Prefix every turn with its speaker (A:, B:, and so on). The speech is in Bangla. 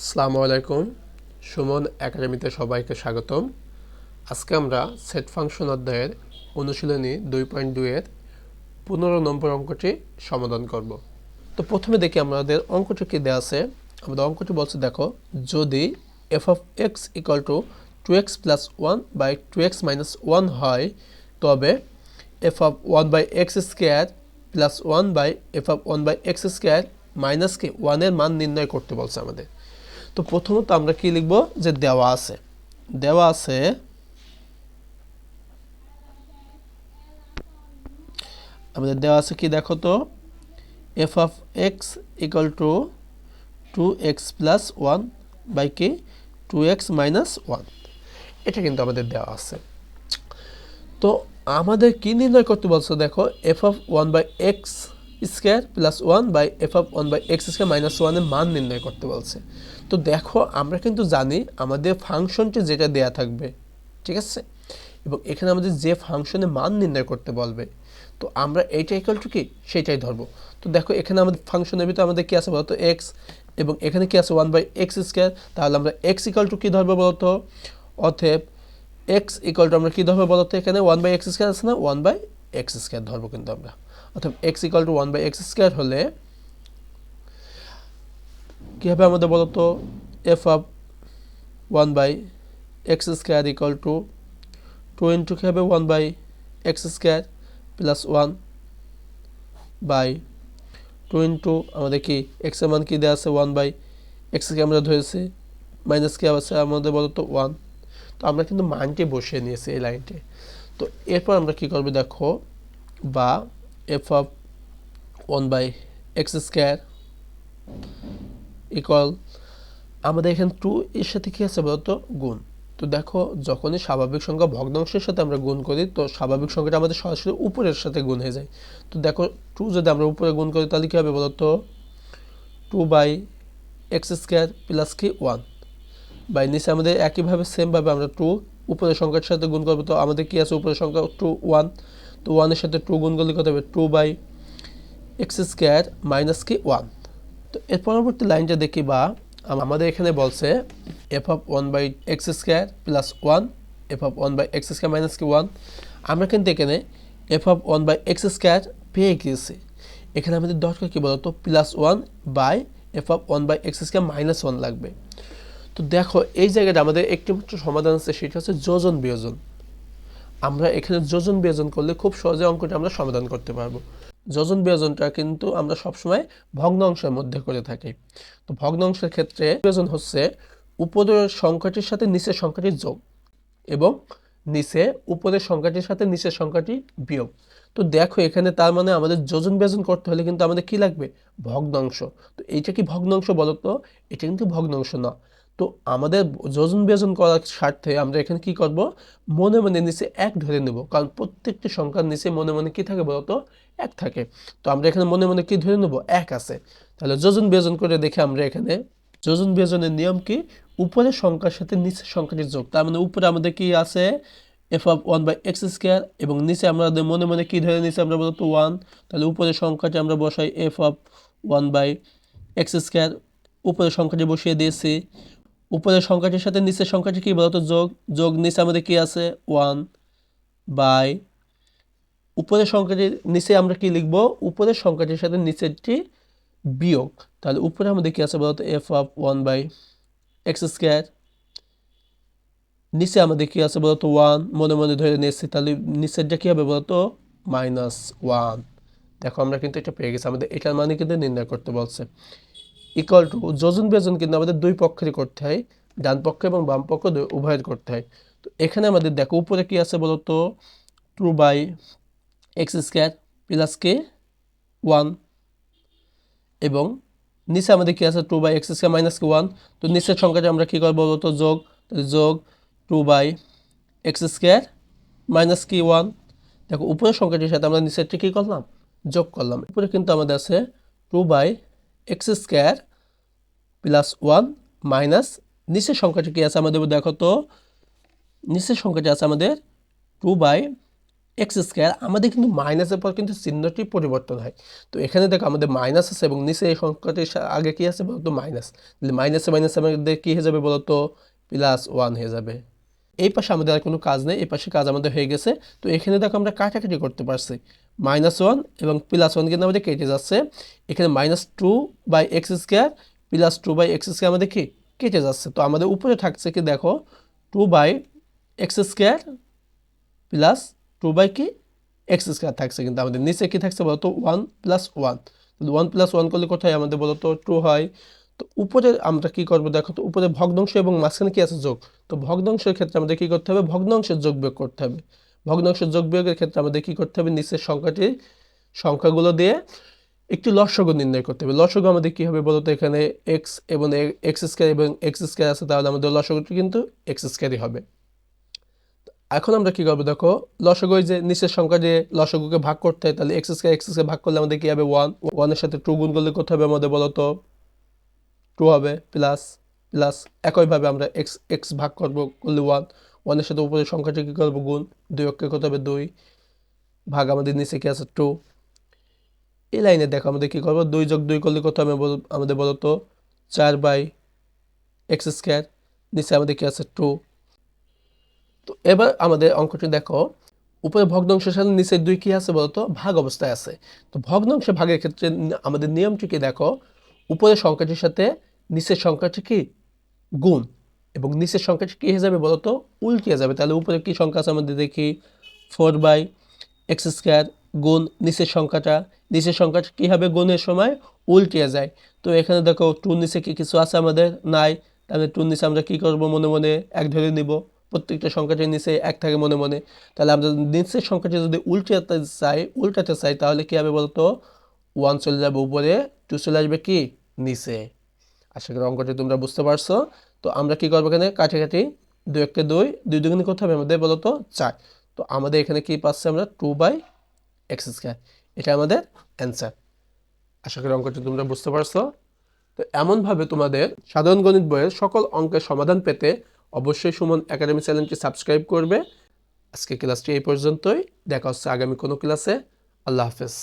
A: আসসালামু আলাইকুম। সুমন একাডেমিতে সবাইকে স্বাগতম। আজকে আমরা সেট ফাংশন অধ্যায়ের অনুশীলনী 2.2 এর 15 নম্বর অঙ্কটি সমাধান করব। তো প্রথমে দেখি আমাদের অঙ্কটি কি দেওয়া আছে। আমাদের অঙ্কটি বলছে, দেখো, যদি f of x equal to 2x plus 1 by 2x minus 1 হয়, তবে f of 1 by x square plus 1 by F of 1 by x square minus কি 1 এর মান নির্ণয় করতে বলছে আমাদের। তো প্রথমত আমরা কি লিখব, যে দেওয়া আছে আমাদের দেওয়া আছে কি, দেখো তো, f of x equal to 2x plus 1 by কি 2x মাইনাস 1, এটা কিন্তু আমাদের দেওয়া আছে। তো আমাদের কি নির্ণয় করতে বলছো, দেখো, f of 1 by x square plus 1 by F of 1 by x square minus 1 এর মান নির্ণয় করতে বলছে। তো দেখো, আমরা কিন্তু জানি আমাদের ফাংশনটি যেটা দেয়া থাকবে, ঠিক আছে, এবং এখানে আমাদের যে ফাংশনের মান নির্ণয় করতে বলবে, তো আমরা এইটা ইকুয়াল টু কি সেটাই ধরবো। তো দেখো, এখানে আমাদের ফাংশনের ভিতরে আমাদের কি আছে বলতো, এক্স, এবং এখানে কি আছে 1 বাই এক্স স্কোয়ার। তাহলে আমরা এক্স ইকুয়াল টু কি ধরবো বলতো, অতএব এক্স ইকুয়াল টু আমরা কী ধরবো বলতো, এখানে 1 বাই এক্স স্কোয়ার আছে না, 1 বাই এক্স স্কোয়ার ধরবো কিন্তু আমরা। অর্থাৎ x equal to 1 by x square হলে কী হবে আমাদের বলতো, f of 1 by x square equal to 2 into কী হবে 1 by x square plus 1 by 2 into আমাদের কি এক্সের মান কী দেওয়া আছে 1 বাই এক্সকে আমরা ধরেছি, মাইনাস কী আছে আমাদের বলতো 1। তো আমরা কিন্তু মানটি বসিয়ে নিয়েছি এই লাইনটি। তো এরপর আমরা কি করব, দেখো, বা f of 1 by x square equal আমাদের এখানে 2 এর সাথে কি আছে বলতো, গুণ। তো দেখো, যখনই স্বাভাবিক সংখ্যা ভগ্নাংশের সাথে আমরা গুণ করি, তো স্বাভাবিক সংখ্যাটা আমাদের সরাসরি উপরের সাথে গুণ হয়ে যায়। তো দেখো, 2 যদি আমরা উপরে গুণ করি তাহলে কী হবে বলতো, 2 বাই এক্স স্কোয়ার প্লাস কি 1 বাই নিচে আমাদের একইভাবে সেমভাবে আমরা 2 উপরের সংখ্যার সাথে গুণ করবো। তো আমাদের কি আছে উপরের সংখ্যা 2 1, তো 1 এর সাথে 2 গুণ করলে কত হবে 2 বাই এক্স স্কোয়ার মাইনাস কি 1। তো এর পরবর্তী লাইনটা দেখি, বা আমাদের এখানে বলছে F of 1 by x square plus 1 F of 1 by x square minus কি 1। আমরা কিন্তু এখানে F of 1 by x square পেয়ে গিয়েছি। এখানে আমাদের দরকার কি বলতো, plus 1 by F of 1 by x square minus 1 লাগবে। তো দেখো, এই জায়গাটা আমাদের একটি মাত্র সমাধান আছে, সেটা হচ্ছে যোজন বিয়োজন। আমরা এখানে যোজন বিয়োজন করলে খুব সহজে অঙ্কটা আমরা সমাধান করতে পারবো। যোজন বিয়োজনটা কিন্তু আমরা সবসময় ভগ্নাংশের মধ্যে করে থাকি। তো ভগ্নাংশের ক্ষেত্রে বিয়োজন হচ্ছে উপরের সংখ্যাটির সাথে নিচের সংখ্যাটির যোগ, এবং নিচে উপরের সংখ্যাটির সাথে নিচের সংখ্যাটি বিয়োগ। তো দেখো, এখানে তার মানে আমাদের যোজন বিয়োজন করতে হলে কিন্তু আমাদের কি লাগবে, ভগ্নাংশ। তো এইটা কি ভগ্নাংশ বলতো, এটা কিন্তু ভগ্নাংশ না। তো আমাদের যোজন বিয়োজন করার স্বার্থে আমরা এখানে কি করব, মনে মনে নিচে 1 ধরে নেব, কারণ প্রত্যেকটি সংখ্যার নিচে মনে মনে কি থাকে বলতো, 1 থাকে। তো আমরা এখানে মনে মনে কি ধরে নেব, 1 আছে। তাহলে যোজন বিয়োজন করে দেখে আমরা এখানে যোজন বিয়োজনের নিয়ম কি, উপরের সংখ্যার সাথে নিচের সংখ্যাটির যোগ। তার মানে উপরে আমাদের কি আছে f of 1 by x square, এবং নিচে আমাদের মনে মনে কি ধরে নিচে আমরা বলতো 1। তাহলে উপরের সংখ্যাটি আমরা বসাই f of 1 by x square, উপরের সংখ্যাটি বসিয়ে দিয়েছি। উপরের সংখ্যাটির সাথে নিচের সংখ্যাটি কি বলতো, যোগ। যোগ নিচে আমাদের কি আছে 1 বাই উপরের সংখ্যাটির নিচে আমরা কি লিখবো, উপরের সংখ্যাটির সাথে নিচেরটি বিয়োগ। তাহলে উপরে আমাদের কি আছে বলতো, f of 1 by x square, নিচে আমাদের কি আছে বলতো 1, মনে মনে ধরে নিয়েছি। তাহলে নিচেরটা কি হবে বলতো, মাইনাস 1। দেখো, আমরা কিন্তু এটা পেয়ে গেছি, আমাদের এটার মানে কিন্তু নির্ণয় করতে বলছে। ইকুয়াল টু যোজন বিয়োজন কিন্তু আমাদের দুই পক্ষেরই করতে হয়, ডান পক্ষ এবং বাম পক্ষ উভয়ের করতে হয়। তো এখানে আমাদের দেখো উপরে কি আছে বলতো, 2 বাই এক্স স্কোয়ার প্লাস কে 1, এবং নিচে আমাদের কি আছে 2 বাই এক্স স্কোয়ার মাইনাস কে 1। তো নিচের সংখ্যাটা আমরা কি করবো বলতো, যোগ। যোগ 2 বাই এক্স স্কোয়ার মাইনাস কি 1। দেখো, উপরের সংখ্যাটির সাথে আমরা নিচেরটি কী করলাম, যোগ করলাম। উপরে কিন্তু আমাদের আছে 2 by x square plus 1 minus নিচের সংখ্যাটি কি আছে আমাদের, দেখো তো, নিচের সংখ্যাটি আছে আমাদের 2 বাই এক্স স্কোয়ার, আমাদের কিন্তু মাইনাসের পর কিন্তু চিহ্নটি পরিবর্তন হয়। তো এখানে দেখো আমাদের মাইনাস আছে এবং নিচে এই সংখ্যাটির আগে কি আছে বলতো মাইনাস, মাইনাসে মাইনাসে আমাদের কি হয়ে যাবে বলতো +1 হয়ে যাবে। এই পাশে আমাদের আর কোনো কাজ নেই, এই পাশে কাজ আমাদের হয়ে গেছে। তো এখানে দেখো আমরা কাটাকাটি করতে পারছি, -1 এবং +1 কিন্তু আমাদের কেটে যাচ্ছে। এখানে -2/x² +2/x² আমাদের কি কেটে যাচ্ছে। তো আমাদের উপরে থাকছে কি দেখো 2/x² প্লাস 2 কি x² থাকছে, কিন্তু আমাদের নিচে কি থাকছে বলতো 1 + 1। 1 + 1 করলে কোথায় আমাদের বলতো 2 হয়। তো উপরে আমরা কি করব দেখো, তো উপরে ভগ্নাংশ এবং মাঝখানে কি আছে যোগ। তো ভগ্নাংশের ক্ষেত্রে আমাদের কি করতে হবে, ভগ্নাংশের যোগ বিয়োগ করতে হবে। ভগ্নাংশের যোগ বিয়োগের ক্ষেত্রে আমাদের কি করতে হবে, নিচের সংখ্যাগুলো দিয়ে একটি লসাগু নির্ণয় করতে হবে। লসাগু আমাদের কি হবে বলতো, এখানে x এবং x² এবং x² আছে, তাহলে আমাদের লসাগুটি কিন্তু x² হবে। এখন আমরা কি করবো দেখো, লসাগু যে নিচের সংখ্যা দিয়ে লসাগুকে ভাগ করতে হয়, তাহলে x² ভাগ করলে আমাদের কি হবে 1, 1 এর সাথে 2 গুণ করলে কত হবে আমাদের বলতো 2 হবে, প্লাস প্লাস একইভাবে আমরা x ভাগ করলে 1, 1 এর সাথে উপরের সংখ্যাটি কি করবো গুণ, 2 অক্ষে কত হবে 2 ভাগ আমাদের নিচে কি আছে 2। এই লাইনে দেখো আমাদের কি করবো, 2 + 2 করলে কত হবে আমাদের বলতো 4/x², নিচে আমাদের কি আছে 2। তো এবার আমাদের অঙ্কটি দেখো, উপরে ভগ্নাংশের সাথে নিচের 2 কি আছে বলতো ভাগ অবস্থায় আছে। তো ভগ্নাংশে ভাগের ক্ষেত্রে আমাদের নিয়মটি কি দেখো, উপরের সংখ্যাটির সাথে নিচের সংখ্যাটি কি গুণ, এবং নিচের সংখ্যাটি কি হয়ে যাবে বলতো উল্টিয়ে যাবে। তাহলে উপরে কি সংখ্যা আছে আমাদের দেখি 4/x² গুণ নিচের সংখ্যাটা কি হবে গুণের সময় উল্টিয়ে যায়। তো এখানে দেখো 2 নিচে কি কিছু আছে আমাদের নাই, তাহলে 2 নিচে আমরা কি করব মনে মনে 1 ধরে নিব। প্রত্যেকটা সংখ্যাটির নিচে 1 থাকে মনে মনে। তাহলে আমরা নিচের সংখ্যাটি যদি উল্টাতে চাই তাহলে কি হবে বলতো 1 চলে যাবে উপরে, 2 চলে আসবে কি নিচে। আশা করি অঙ্কটি তোমরা বুঝতে পারছো। তো আমরা কি করবো, এখানে কাটাকাটি 2 × 2, 2 দুগুণে কত হবে আমাদের বলতো 4। তো আমাদের এখানে কি পাচ্ছি আমরা 2/x², এটা আমাদের অ্যান্সার। আশা করি অঙ্কটি তোমরা বুঝতে পারছো। তো এমনভাবে তোমাদের সাধারণ গণিত বইয়ের সকল অঙ্কের সমাধান পেতে অবশ্যই সুমন একাডেমি চ্যানেলটি সাবস্ক্রাইব করবে। আজকে ক্লাসটি এই পর্যন্তই, দেখা হচ্ছে আগামী কোনো ক্লাসে। আল্লাহ হাফেজ।